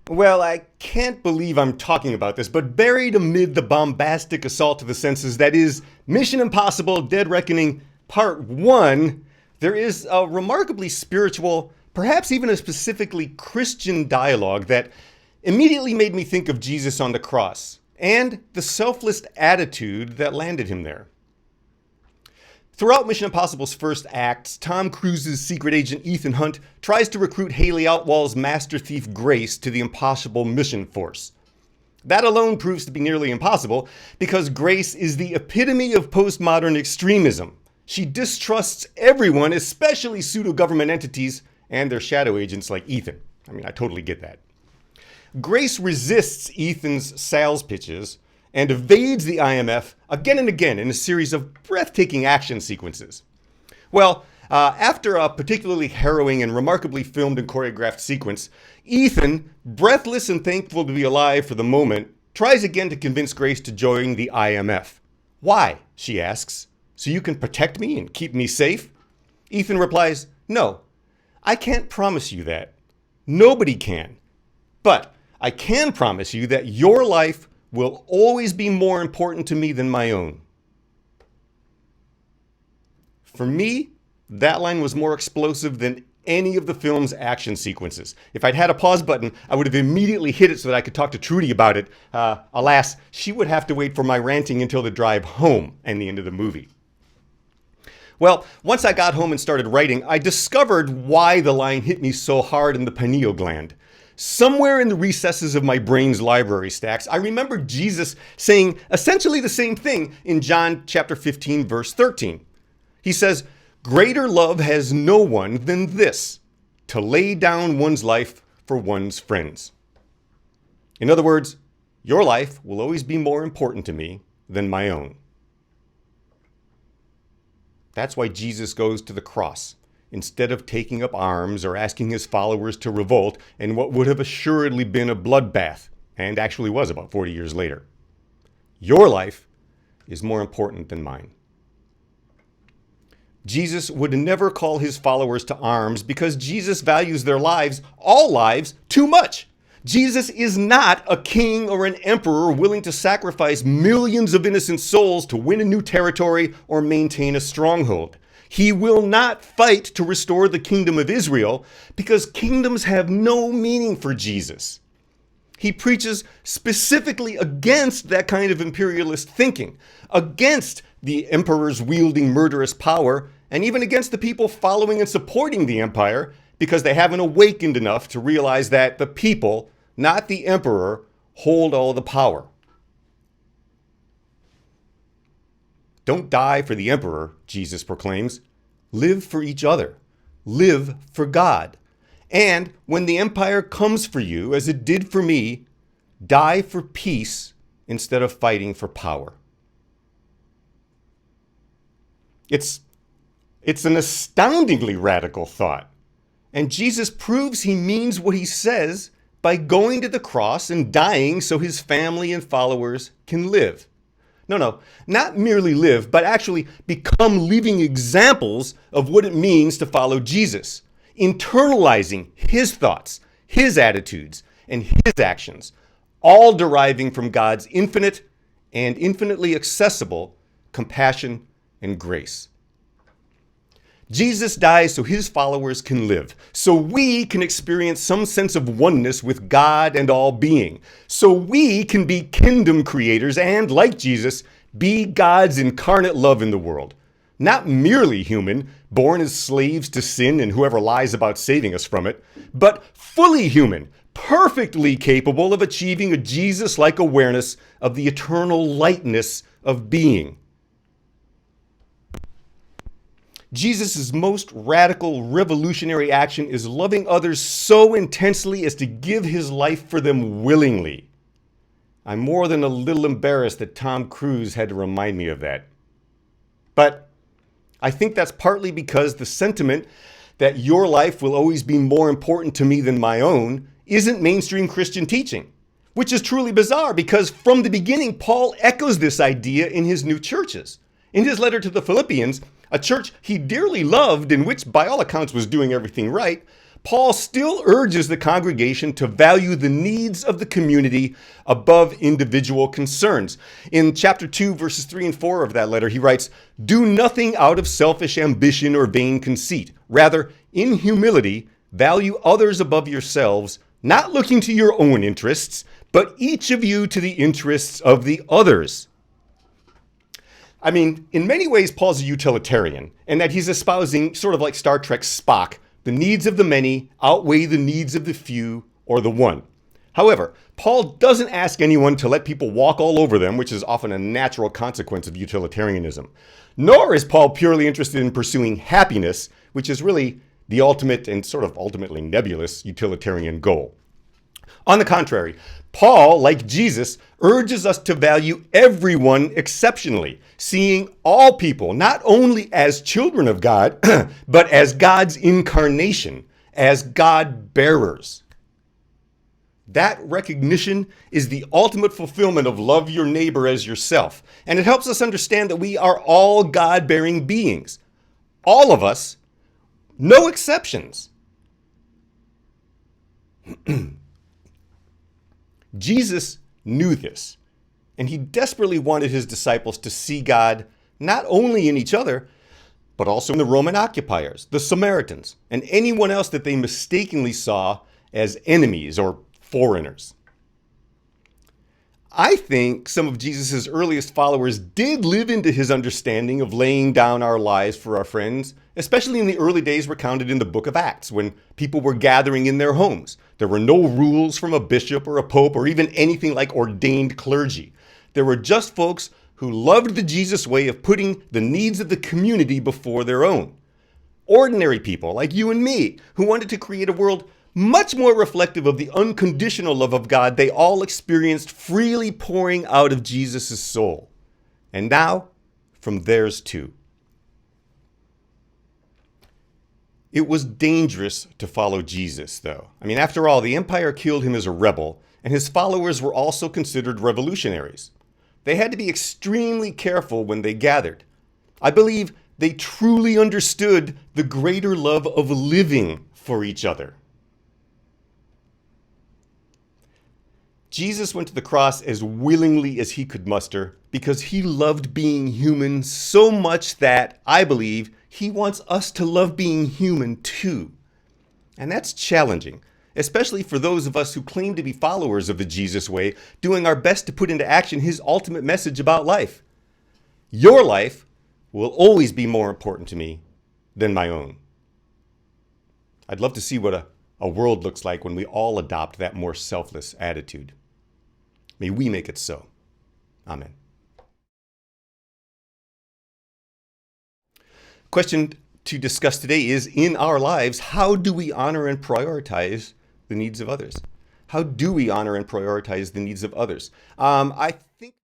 Well, I can't believe I'm talking about this, but buried amid the bombastic assault to the senses that is Mission Impossible Dead Reckoning Part 1, there is a remarkably spiritual, perhaps even a specifically Christian dialogue that immediately made me think of Jesus on the cross and the selfless attitude that landed him there. Throughout Mission Impossible's first acts, Tom Cruise's secret agent Ethan Hunt tries to recruit Haley Atwell's master thief Grace to the Impossible Mission Force. That alone proves to be nearly impossible because Grace is the epitome of postmodern extremism. She distrusts everyone, especially pseudo-government entities and their shadow agents like Ethan. I mean, I totally get that. Grace resists Ethan's sales pitches and evades the IMF again and again in a series of breathtaking action sequences. Well, after a particularly harrowing and remarkably filmed and choreographed sequence, Ethan, breathless and thankful to be alive for the moment, tries again to convince Grace to join the IMF. Why? She asks. So you can protect me and keep me safe? Ethan replies, no, I can't promise you that. Nobody can. But I can promise you that your life will always be more important to me than my own. For me, that line was more explosive than any of the film's action sequences. If I'd had a pause button, I would have immediately hit it so that I could talk to Trudy about it. Alas, she would have to wait for my ranting until the drive home and the end of the movie. Well, once I got home and started writing, I discovered why the line hit me so hard in the pineal gland. Somewhere in the recesses of my brain's library stacks, I remembered Jesus saying essentially the same thing in John chapter 15, verse 13. He says, "Greater love has no one than this, to lay down one's life for one's friends." In other words, your life will always be more important to me than my own. That's why Jesus goes to the cross, instead of taking up arms or asking his followers to revolt in what would have assuredly been a bloodbath, and actually was about 40 years later. Your life is more important than mine. Jesus would never call his followers to arms because Jesus values their lives, all lives, too much. Jesus is not a king or an emperor willing to sacrifice millions of innocent souls to win a new territory or maintain a stronghold. He will not fight to restore the kingdom of Israel because kingdoms have no meaning for Jesus. He preaches specifically against that kind of imperialist thinking, against the emperors wielding murderous power, and even against the people following and supporting the empire because they haven't awakened enough to realize that the people, not the emperor, hold all the power. Don't die for the emperor, Jesus proclaims. Live for each other. Live for God. And when the empire comes for you, as it did for me, die for peace instead of fighting for power. It's an astoundingly radical thought. And Jesus proves he means what he says by going to the cross and dying so his family and followers can live. No, not merely live, but actually become living examples of what it means to follow Jesus, internalizing his thoughts, his attitudes, and his actions, all deriving from God's infinite and infinitely accessible compassion and grace. Jesus dies so his followers can live, so we can experience some sense of oneness with God and all being, so we can be kingdom creators and, like Jesus, be God's incarnate love in the world. Not merely human, born as slaves to sin and whoever lies about saving us from it, but fully human, perfectly capable of achieving a Jesus-like awareness of the eternal lightness of being. Jesus' most radical, revolutionary action is loving others so intensely as to give his life for them willingly. I'm more than a little embarrassed that Tom Cruise had to remind me of that. But I think that's partly because the sentiment that your life will always be more important to me than my own isn't mainstream Christian teaching, which is truly bizarre because from the beginning, Paul echoes this idea in his new churches. In his letter to the Philippians, a church he dearly loved and which by all accounts was doing everything right, Paul still urges the congregation to value the needs of the community above individual concerns. In chapter 2, verses 3 and 4 of that letter, he writes, "Do nothing out of selfish ambition or vain conceit. Rather, in humility, value others above yourselves, not looking to your own interests, but each of you to the interests of the others." I mean, in many ways, Paul's a utilitarian, and that he's espousing, sort of like Star Trek's Spock, the needs of the many outweigh the needs of the few or the one. However, Paul doesn't ask anyone to let people walk all over them, which is often a natural consequence of utilitarianism. Nor is Paul purely interested in pursuing happiness, which is really the ultimate and sort of ultimately nebulous utilitarian goal. On the contrary, Paul, like Jesus, urges us to value everyone exceptionally, seeing all people not only as children of God, but as God's incarnation, as God bearers. That recognition is the ultimate fulfillment of love your neighbor as yourself, and it helps us understand that we are all God-bearing beings. All of us, no exceptions. Jesus knew this, and he desperately wanted his disciples to see God not only in each other, but also in the Roman occupiers, the Samaritans, and anyone else that they mistakenly saw as enemies or foreigners. I think some of Jesus' earliest followers did live into his understanding of laying down our lives for our friends, especially in the early days recounted in the book of Acts, when people were gathering in their homes. There were no rules from a bishop or a pope or even anything like ordained clergy. There were just folks who loved the Jesus way of putting the needs of the community before their own. Ordinary people like you and me who wanted to create a world much more reflective of the unconditional love of God they all experienced freely pouring out of Jesus' soul. And now, from theirs too. It was dangerous to follow Jesus, though. I mean, after all, the empire killed him as a rebel, and his followers were also considered revolutionaries. They had to be extremely careful when they gathered. I believe they truly understood the greater love of living for each other. Jesus went to the cross as willingly as he could muster because he loved being human so much that, I believe, he wants us to love being human too. And that's challenging, especially for those of us who claim to be followers of the Jesus way, doing our best to put into action his ultimate message about life. Your life will always be more important to me than my own. I'd love to see what a world looks like when we all adopt that more selfless attitude. May we make it so. Amen. Question to discuss today is, in our lives, how do we honor and prioritize the needs of others? How do we honor and prioritize the needs of others? I